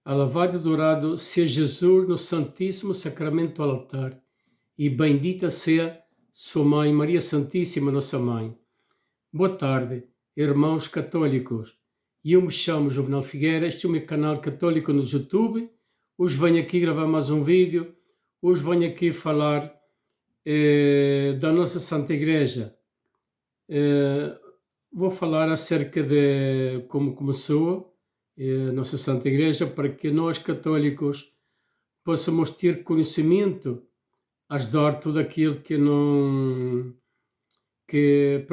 Alabado e adorado seja Jesus no Santíssimo Sacramento do altar, e bendita seja Sua Mãe, Maria Santíssima, Nossa Mãe. Boa tarde, irmãos católicos. Eu me chamo Juvenal Figueira, este é o meu canal católico no YouTube. Hoje venho aqui gravar mais um vídeo. Hoje venho aqui falar da nossa Santa Igreja. Vou falar acerca de como começou a nossa Santa Igreja, para que nós católicos possamos ter conhecimento, ajudar tudo aquilo que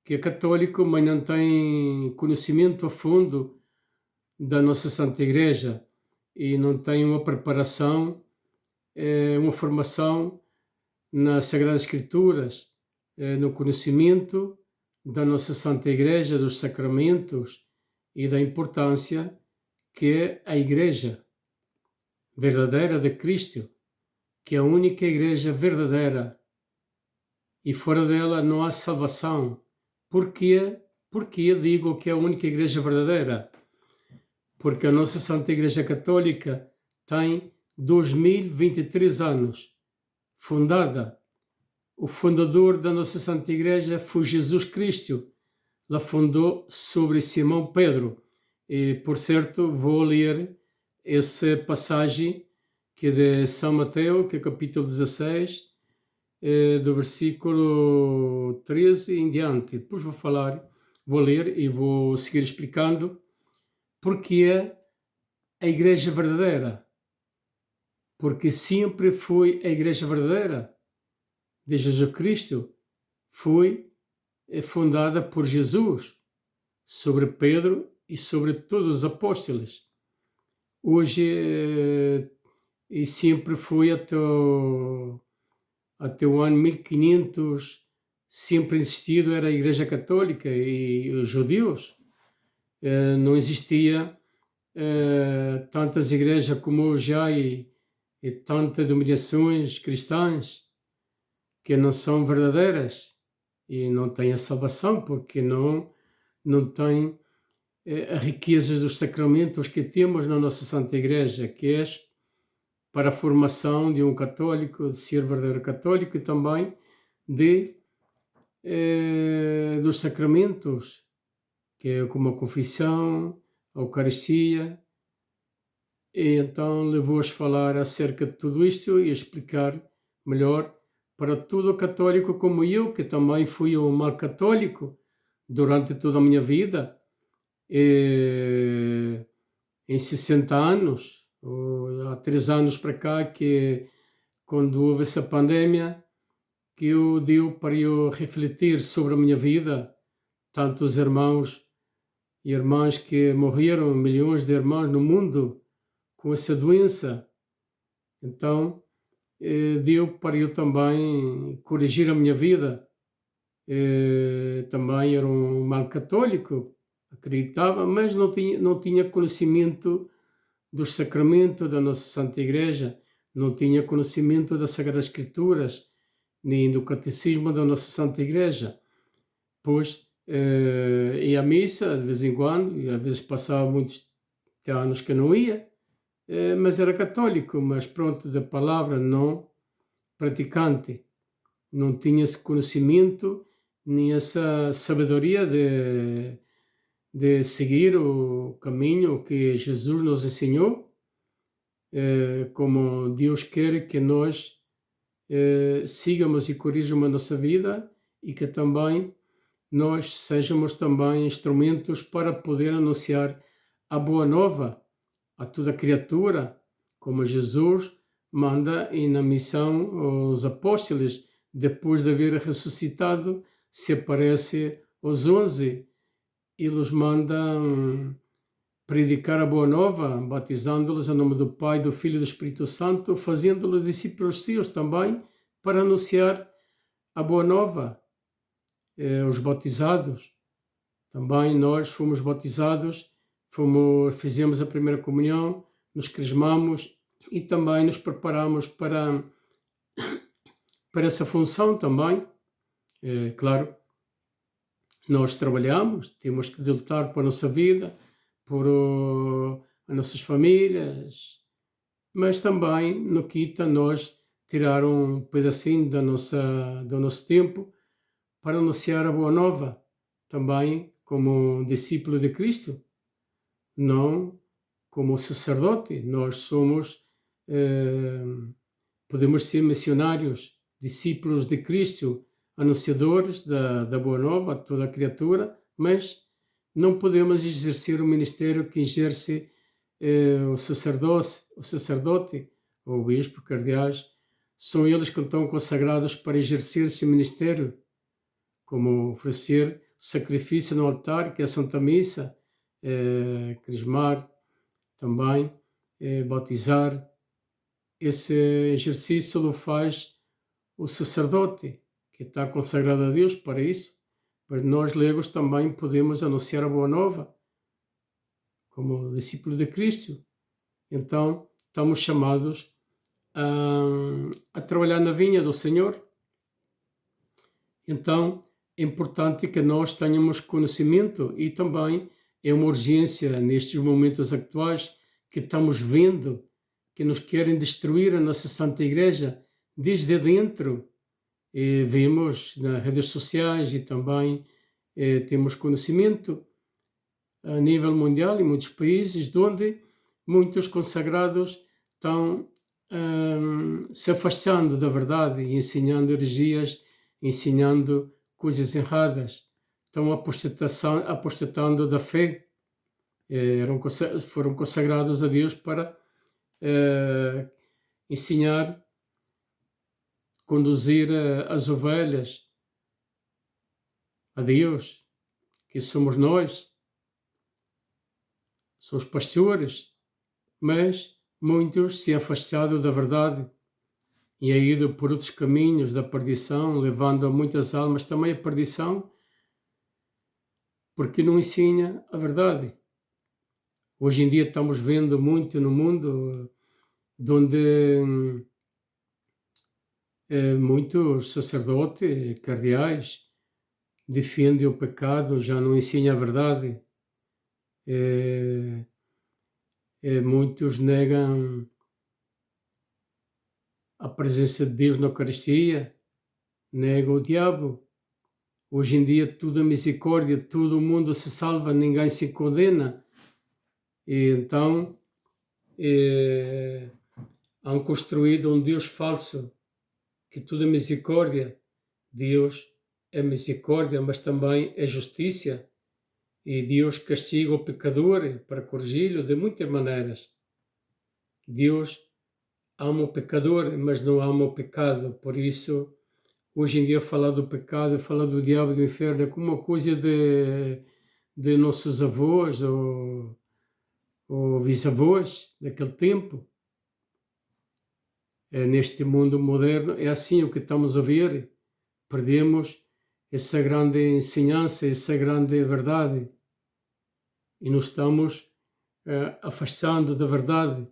é católico, mas não tem conhecimento a fundo da nossa Santa Igreja e não tem uma preparação, uma formação nas Sagradas Escrituras, no conhecimento da nossa Santa Igreja, dos sacramentos e da importância que é a Igreja verdadeira de Cristo, que é a única Igreja verdadeira, e fora dela não há salvação. Porquê eu digo que é a única Igreja verdadeira? Porque a nossa Santa Igreja Católica tem 2023 anos, fundada. O fundador da nossa Santa Igreja foi Jesus Cristo. Ela fundou sobre Simão Pedro. E, por certo, vou ler essa passagem que é de São Mateus, que é capítulo 16, do versículo 13 em diante. Depois vou ler e vou seguir explicando porque é a Igreja verdadeira. Porque sempre foi a Igreja verdadeira de Jesus Cristo. Foi fundada por Jesus, sobre Pedro e sobre todos os apóstolos. Hoje e sempre foi até o ano 1500, sempre existido era a Igreja Católica e os judeus. Não existia tantas igrejas como hoje há e tantas denominações cristãs que não são verdadeiras e não têm a salvação, porque não têm as riquezas dos sacramentos que temos na nossa Santa Igreja, que é para a formação de um católico, de ser verdadeiro católico, e também dos sacramentos, que é como a confissão, a Eucaristia. E então eu vou-vos falar acerca de tudo isto e explicar melhor para todo católico como eu, que também fui um mau católico durante toda a minha vida, em 60 anos, há 3 anos para cá, que quando houve essa pandemia, que deu para eu refletir sobre a minha vida, tantos irmãos e irmãs que morreram, milhões de irmãos no mundo com essa doença. Então, deu para eu também corrigir a minha vida. Também era um mau católico, acreditava, mas não tinha conhecimento dos sacramentos da nossa Santa Igreja, não tinha conhecimento das Sagradas Escrituras, nem do Catecismo da nossa Santa Igreja. Pois ia à missa de vez em quando, e às vezes passava muitos anos que não ia, mas era católico, mas pronto, da palavra, não praticante. Não tinha esse conhecimento, nem essa sabedoria de seguir o caminho que Jesus nos ensinou, como Deus quer que nós sigamos e corrijamos a nossa vida, e que também nós sejamos também instrumentos para poder anunciar a boa nova a toda criatura, como Jesus manda e na missão os apóstolos, depois de haver ressuscitado, se aparece aos 11 e os manda predicar a boa nova, batizando-los em nome do Pai, do Filho e do Espírito Santo, fazendo-los discípulos seus também, para anunciar a boa nova. Os batizados, também nós fomos batizados, fizemos a primeira comunhão, nos crismamos e também nos preparamos para essa função também. Claro, nós trabalhamos, temos que lutar por a nossa vida, por as nossas famílias, mas também não quita nós tirar um pedacinho do nosso tempo para anunciar a boa nova, também como discípulo de Cristo, não como sacerdote. Nós somos, podemos ser missionários, discípulos de Cristo, anunciadores da boa nova a toda a criatura, mas não podemos exercer o ministério que exerce o sacerdote ou o bispo, cardeais. São eles que estão consagrados para exercer esse ministério, como oferecer sacrifício no altar, que é a Santa Missa, crismar também, bautizar. Esse exercício o faz o sacerdote, que está consagrado a Deus para isso, mas nós, leigos, também podemos anunciar a boa nova, como discípulo de Cristo. Então, estamos chamados a trabalhar na vinha do Senhor. Então, é importante que nós tenhamos conhecimento, e também é uma urgência nestes momentos atuais que estamos vendo que nos querem destruir a nossa Santa Igreja desde dentro. Vemos nas redes sociais e também temos conhecimento a nível mundial em muitos países onde muitos consagrados estão se afastando da verdade e ensinando heresias, ensinando coisas erradas, estão apostatando da fé. Foram consagrados a Deus para ensinar, conduzir as ovelhas a Deus, que somos nós, são os pastores, mas muitos se afastaram da verdade e a ido por outros caminhos da perdição, levando a muitas almas também à perdição, porque não ensina a verdade. Hoje em dia estamos vendo muito no mundo onde muitos sacerdotes, cardeais, defendem o pecado, já não ensinam a verdade. Muitos negam a presença de Deus na Eucaristia, negam o diabo. Hoje em dia tudo é misericórdia, todo o mundo se salva, ninguém se condena. E então han construído um Deus falso, que tudo é misericórdia. Deus é misericórdia, mas também é justiça. E Deus castiga o pecador para corrigi-lo de muitas maneiras. Deus ama o pecador, mas não ama o pecado. Por isso, hoje em dia, falar do pecado, falar do diabo e do inferno é como uma coisa de nossos avós ou bisavós daquele tempo. Neste mundo moderno é assim o que estamos a ver. Perdemos essa grande ensinança, essa grande verdade, e nos estamos afastando da verdade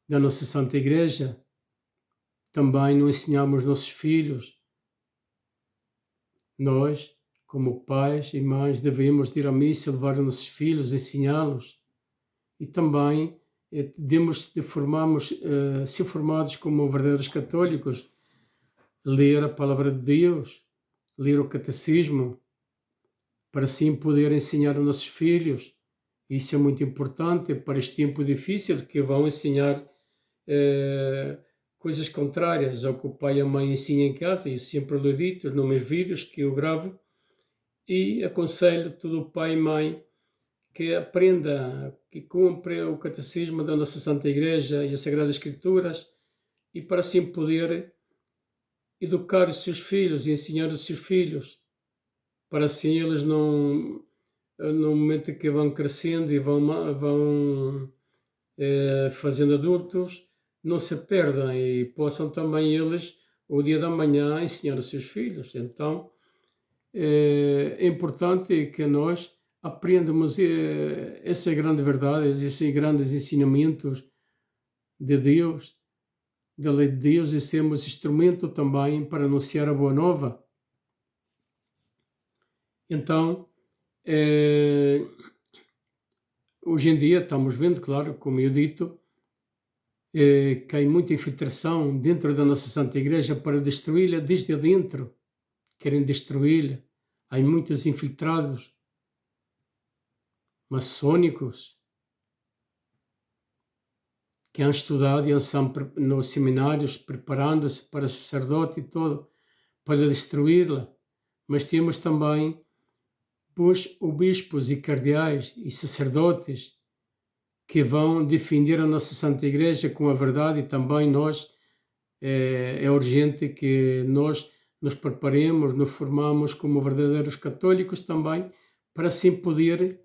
da nossa Santa Igreja. Também não ensinamos nossos filhos. Nós, como pais e mães, devemos ir à missa, levar os nossos filhos, ensiná-los, e também devemos ser formados como verdadeiros católicos, ler a palavra de Deus, ler o catecismo, para assim poder ensinar aos nossos filhos. Isso é muito importante para este tempo difícil, que vão ensinar coisas contrárias ao que o pai e a mãe ensinam em casa, e sempre lhe dito nos meus vídeos que eu gravo, e aconselho todo o pai e mãe que aprenda, que cumpre o catecismo da nossa Santa Igreja e as Sagradas Escrituras, e para assim poder educar os seus filhos e ensinar os seus filhos, para assim eles não, no momento que vão crescendo e vão fazendo adultos, não se perdam e possam também eles, o dia da manhã, ensinar aos seus filhos. Então, é importante que nós aprendamos essa grande verdade, esses grandes ensinamentos de Deus, da lei de Deus, e sermos instrumento também para anunciar a boa nova. Então, hoje em dia estamos vendo, claro, como eu dito, que há muita infiltração dentro da nossa Santa Igreja para destruí-la desde dentro. Querem destruí-la. Há muitos infiltrados maçônicos que han estudado e estão nos seminários preparando-se para sacerdote e todo, para destruí-la. Mas temos também os bispos e cardeais e sacerdotes que vão defender a nossa Santa Igreja com a verdade, e também nós, é urgente que nós nos preparemos, nos formamos como verdadeiros católicos também, para assim poder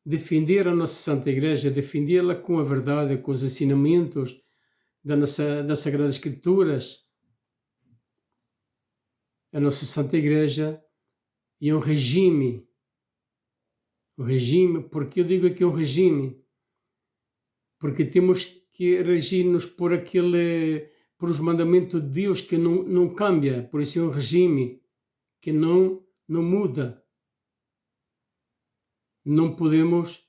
defender a nossa Santa Igreja, defendê-la com a verdade, com os ensinamentos das Sagradas Escrituras. A nossa Santa Igreja é um regime, porque eu digo aqui um regime, porque temos que regir-nos por os mandamentos de Deus que não cambia, por isso é um regime que não muda. Não podemos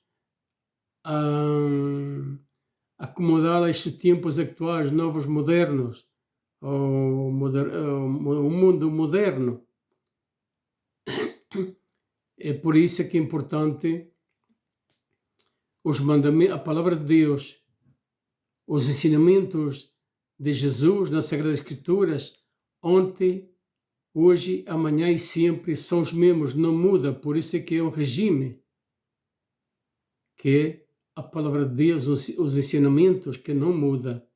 acomodar a estes tempos atuais, novos, modernos, o mundo moderno. É por isso que é importante os mandamentos, a palavra de Deus, os ensinamentos de Jesus nas Sagradas Escrituras, ontem, hoje, amanhã e sempre são os mesmos, não muda. Por isso é que é um regime, que é a palavra de Deus, os ensinamentos que não muda.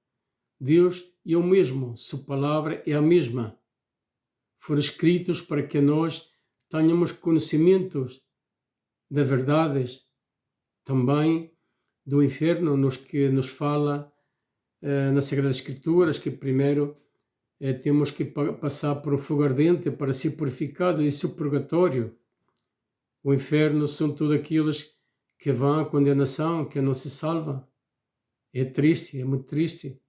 Deus é o mesmo, sua palavra é a mesma. Foram escritos para que nós tenhamos conhecimentos das verdades, também do inferno, que nos fala nas Sagradas Escrituras, que primeiro temos que passar por um fogo ardente para ser purificado. Isso é o purgatório. O inferno são todos aqueles que vão à condenação, que não se salvam. É triste, é muito triste.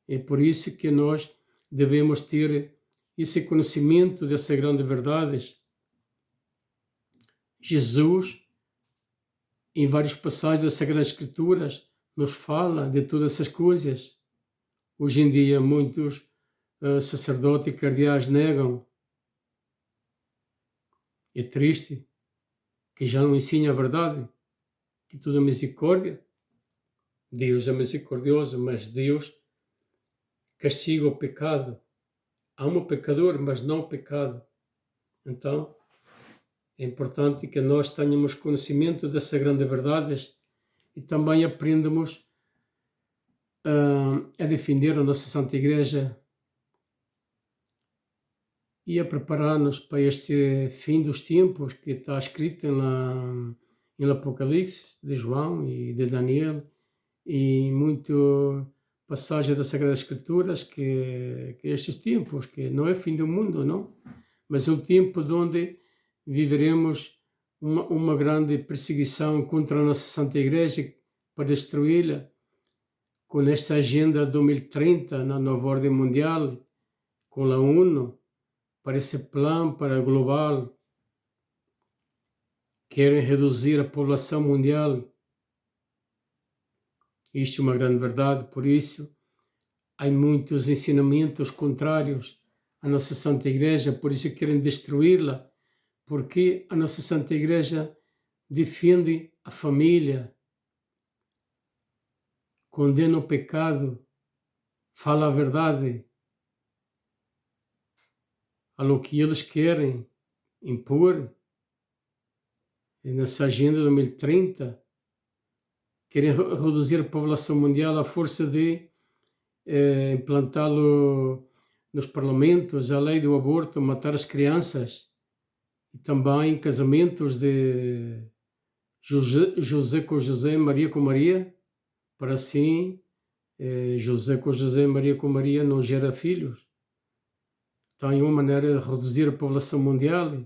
É por isso que nós devemos ter esse conhecimento dessas grandes verdades. Jesus, em várias passagens das Sagradas Escrituras, nos fala de todas essas coisas. Hoje em dia, muitos sacerdotes e cardeais negam. É triste que já não ensina a verdade, que tudo é misericórdia. Deus é misericordioso, mas Deus castiga o pecado. Há um pecador, mas não o pecado. Então, é importante que nós tenhamos conhecimento dessas grandes verdades e também aprendamos a defender a nossa Santa Igreja e a preparar-nos para este fim dos tempos que está escrito em Apocalipse de João e de Daniel, e muito passagem das Sagradas Escrituras que estes tempos, que não é fim do mundo, não, mas é um tempo onde viveremos uma grande perseguição contra a nossa Santa Igreja para destruí-la, com esta agenda 2030 na nova ordem mundial, com a ONU, para esse plano para global. Querem reduzir a população mundial. Isto é uma grande verdade, por isso há muitos ensinamentos contrários à nossa Santa Igreja, por isso querem destruí-la, porque a nossa Santa Igreja defende a família, condena o pecado, fala a verdade, ao que eles querem impor nessa agenda 2030, querem reduzir a população mundial à força de implantá-lo nos parlamentos, a lei do aborto, matar as crianças, e também casamentos de José com José, Maria com Maria, para assim José com José, Maria com Maria não gera filhos. Então é uma maneira de reduzir a população mundial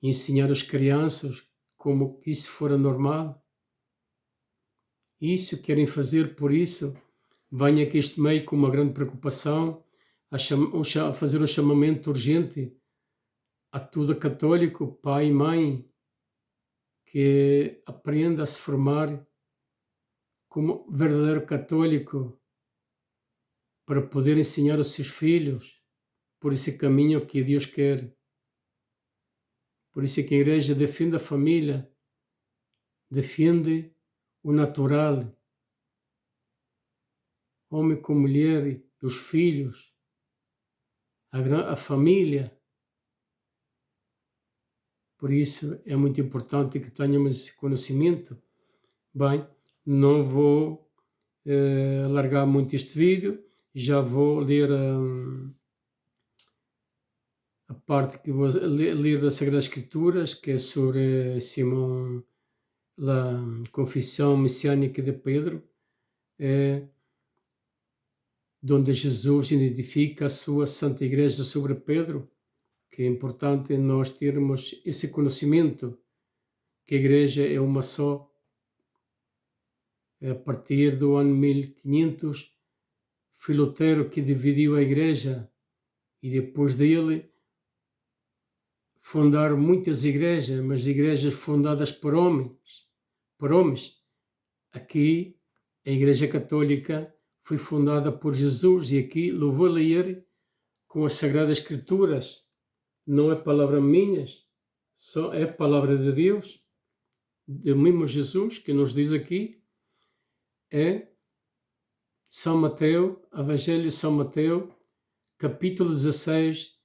e ensinar as crianças como que isso fora normal. Isso querem fazer, por isso venho aqui este meio com uma grande preocupação a fazer um chamamento urgente a todo católico, pai e mãe, que aprenda a se formar como verdadeiro católico para poder ensinar aos seus filhos por esse caminho que Deus quer. Por isso é que a Igreja defende a família, defende o natural, homem com mulher, os filhos, a família. Por isso é muito importante que tenhamos esse conhecimento. Bem, não vou alargar muito este vídeo, já vou ler a parte que vou ler das Sagradas Escrituras, que é sobre Simão, a Confissão Messiânica de Pedro, onde Jesus identifica a sua Santa Igreja sobre Pedro, que é importante nós termos esse conhecimento, que a Igreja é uma só. A partir do ano 1500, foi Lutero que dividiu a Igreja e depois dele fundaram muitas igrejas, mas igrejas fundadas por homens. Aqui, a Igreja Católica foi fundada por Jesus e aqui louvou a ler com as Sagradas Escrituras. Não é palavra minha, só é palavra de Deus, do mesmo Jesus, que nos diz aqui, é São Mateus, Evangelho de São Mateus, capítulo 16,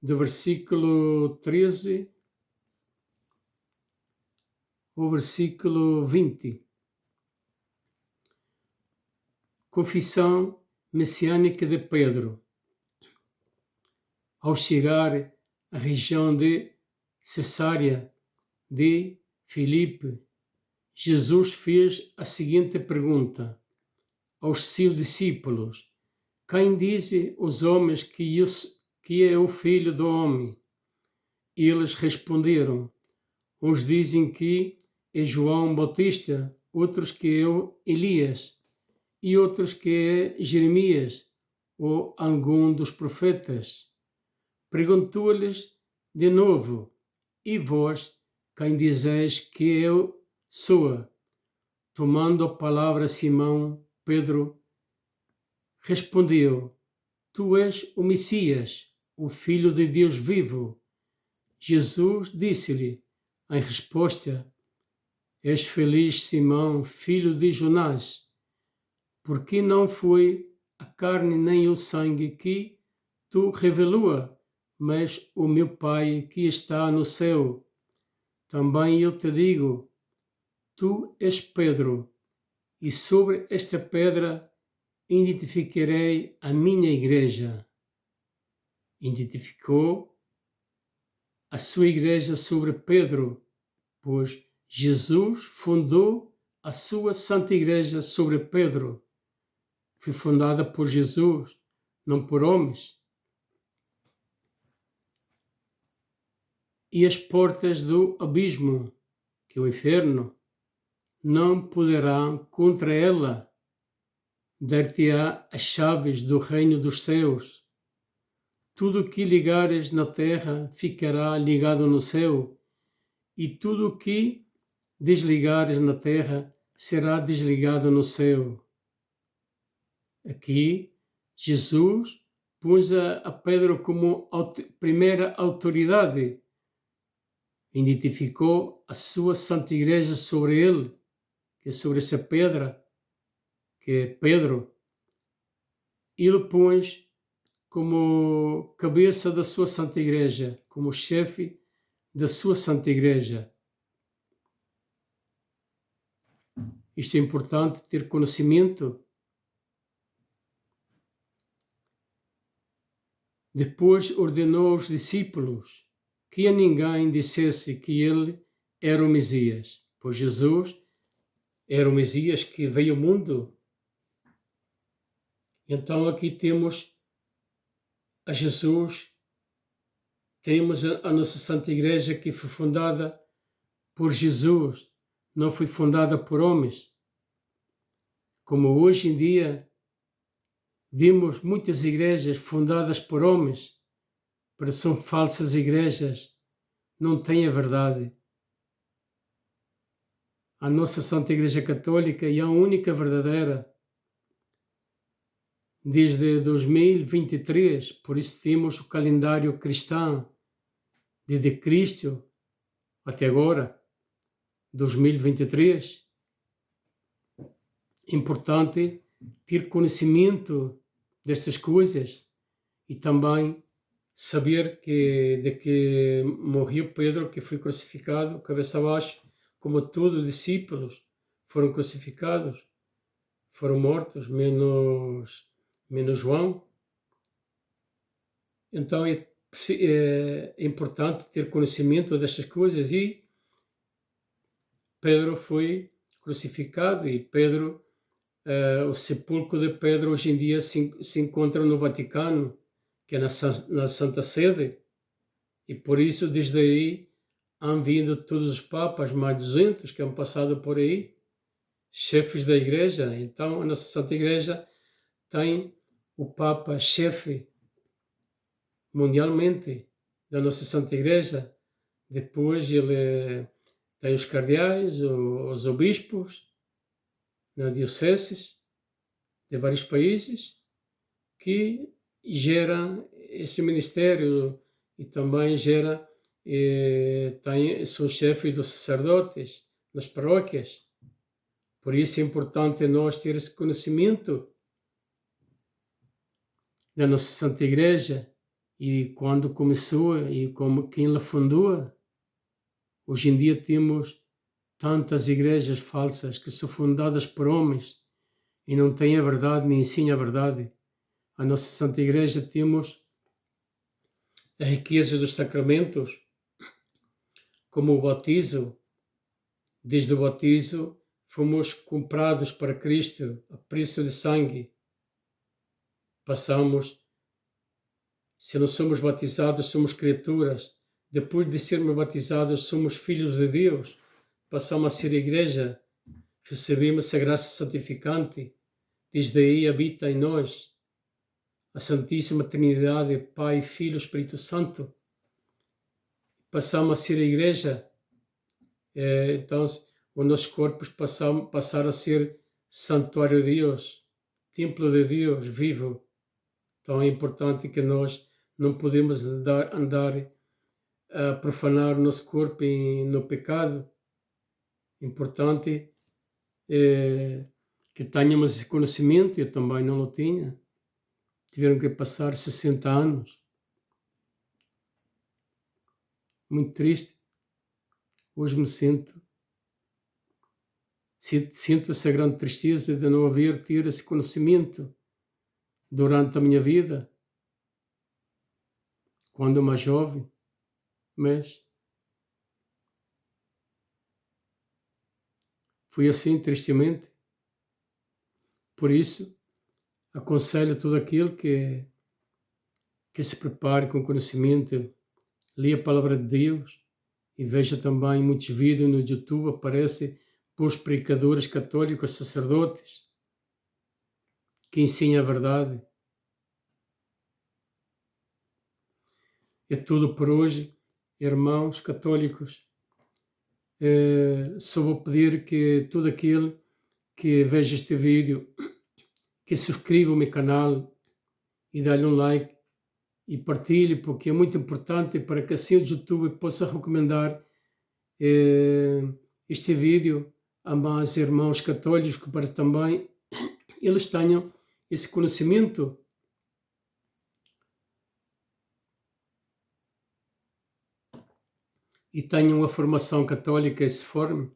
do versículo 13 ao versículo 20. Confissão Messiânica de Pedro. Ao chegar à região de Cesária de Filipe, Jesus fez a seguinte pergunta aos seus discípulos: quem dizem os homens que é o Filho do Homem? Eles responderam: uns dizem que é João Batista, outros que é Elias, e outros que é Jeremias ou algum dos profetas. Perguntou-lhes de novo: e vós, quem dizeis que eu sou? Tomando a palavra Simão Pedro respondeu: tu és o Messias, o Filho de Deus vivo. Jesus disse-lhe em resposta: és feliz, Simão, filho de Jonás, porque não foi a carne nem o sangue que tu revelou, mas o meu Pai que está no céu. Também eu te digo, tu és Pedro, e sobre esta pedra identificarei a minha igreja. Identificou a sua igreja sobre Pedro, pois Jesus fundou a sua Santa Igreja sobre Pedro. Foi fundada por Jesus, não por homens. E as portas do abismo, que é o inferno, não poderão contra ela. Dar-te-á as chaves do reino dos céus. Tudo o que ligares na terra ficará ligado no céu, e tudo o que desligares na terra será desligado no céu. Aqui, Jesus pôs a Pedro como primeira autoridade, identificou a sua Santa Igreja sobre ele, que é sobre essa pedra, que é Pedro. Ele pôs como cabeça da sua Santa Igreja, como chefe da sua Santa Igreja. Isto é importante, ter conhecimento. Depois ordenou aos discípulos que a ninguém dissesse que ele era o Messias, pois Jesus era o Messias que veio ao mundo. Então aqui temos a Jesus, temos a nossa Santa Igreja que foi fundada por Jesus, não foi fundada por homens. Como hoje em dia vimos muitas igrejas fundadas por homens, mas são falsas igrejas, não têm a verdade. a nossa Santa Igreja Católica e a única verdadeira desde 2023, por isso temos o calendário cristão desde Cristo até agora, 2023. Importante ter conhecimento destas coisas e também saber de que morreu Pedro, que foi crucificado, cabeça abaixo, como todos os discípulos foram crucificados, foram mortos, menos João. Então é importante ter conhecimento destas coisas e Pedro foi crucificado e o sepulcro de Pedro hoje em dia se encontra no Vaticano, que é na Santa Sede, e por isso desde aí han vindo todos os papas, mais de 200 que han passado por aí, chefes da igreja. Então a nossa Santa Igreja tem o Papa chefe mundialmente da nossa Santa Igreja. Depois ele tem os cardeais, os obispos, nas dioceses de vários países, que gera esse ministério e também são chefes dos sacerdotes nas paróquias. Por isso é importante nós ter esse conhecimento da nossa Santa Igreja e quando começou e como quem ela fundou. Hoje em dia temos tantas igrejas falsas que são fundadas por homens e não têm a verdade nem ensinam a verdade. A nossa Santa Igreja temos a riqueza dos sacramentos, como o batismo. Desde o batismo fomos comprados para Cristo a preço de sangue. Se não somos batizados, somos criaturas. Depois de sermos batizados, somos filhos de Deus. Passamos a ser igreja, recebemos a graça santificante. Desde aí habita em nós a Santíssima Trindade, Pai, Filho, Espírito Santo. Passamos a ser a igreja. Então, os nossos corpos passaram a ser santuário de Deus, templo de Deus vivo. Então é importante que nós não podemos andar a profanar o nosso corpo no pecado. Importante que tenhamos esse conhecimento. Eu também não o tinha. Tiveram que passar 60 anos. Muito triste. Hoje me sinto essa grande tristeza de não ter esse conhecimento durante a minha vida, quando mais jovem, mas foi assim, tristemente. Por isso, aconselho todo aquele que se prepare com conhecimento, leia a palavra de Deus e veja também muitos vídeos no YouTube, aparecem bons predicadores católicos, sacerdotes, que ensinam a verdade. É tudo por hoje, irmãos católicos. Só vou pedir que todo aquele que veja este vídeo, que subscreva o meu canal e dá-lhe um like e partilhe, porque é muito importante para que assim o YouTube possa recomendar este vídeo a mais irmãos católicos, para também eles tenham esse conhecimento e tenham a formação católica e se formem.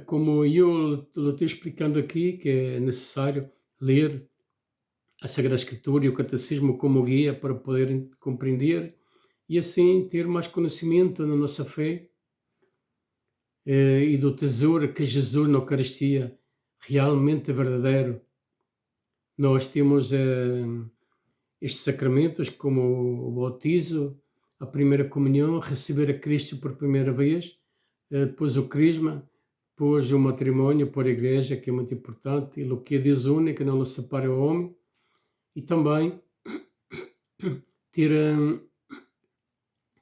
Como eu estou explicando aqui, que é necessário ler a Sagrada Escritura e o Catecismo como guia para poderem compreender e assim ter mais conhecimento na nossa fé e do tesouro que Jesus na Eucaristia realmente é verdadeiro. Nós temos estes sacramentos como o bautizo, a primeira comunhão, receber a Cristo por primeira vez, depois o crisma, depois o matrimónio por a igreja, que é muito importante, e o que Deus une, que não nos separa o homem, e também ter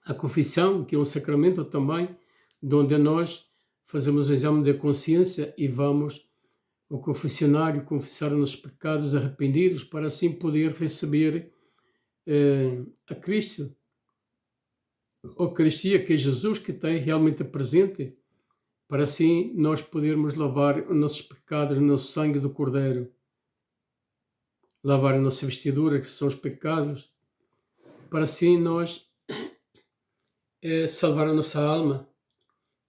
a confissão, que é um sacramento também onde nós fazemos o exame de consciência e vamos ao confessionário confessar os nossos pecados arrependidos para assim poder receber a Cristo, a Eucaristia, que é Jesus que tem realmente presente, para assim nós podermos lavar os nossos pecados no sangue do Cordeiro, lavar a nossa vestidura, que são os pecados, para assim nós salvar a nossa alma,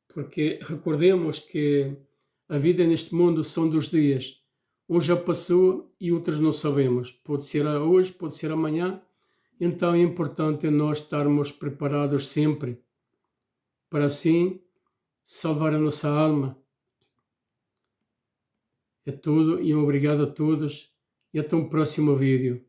porque recordemos que a vida neste mundo são 2 dias, um já passou e outros não sabemos, pode ser hoje, pode ser amanhã, então é importante nós estarmos preparados sempre, para assim salvar a nossa alma. É tudo e um obrigado a todos e até um próximo vídeo.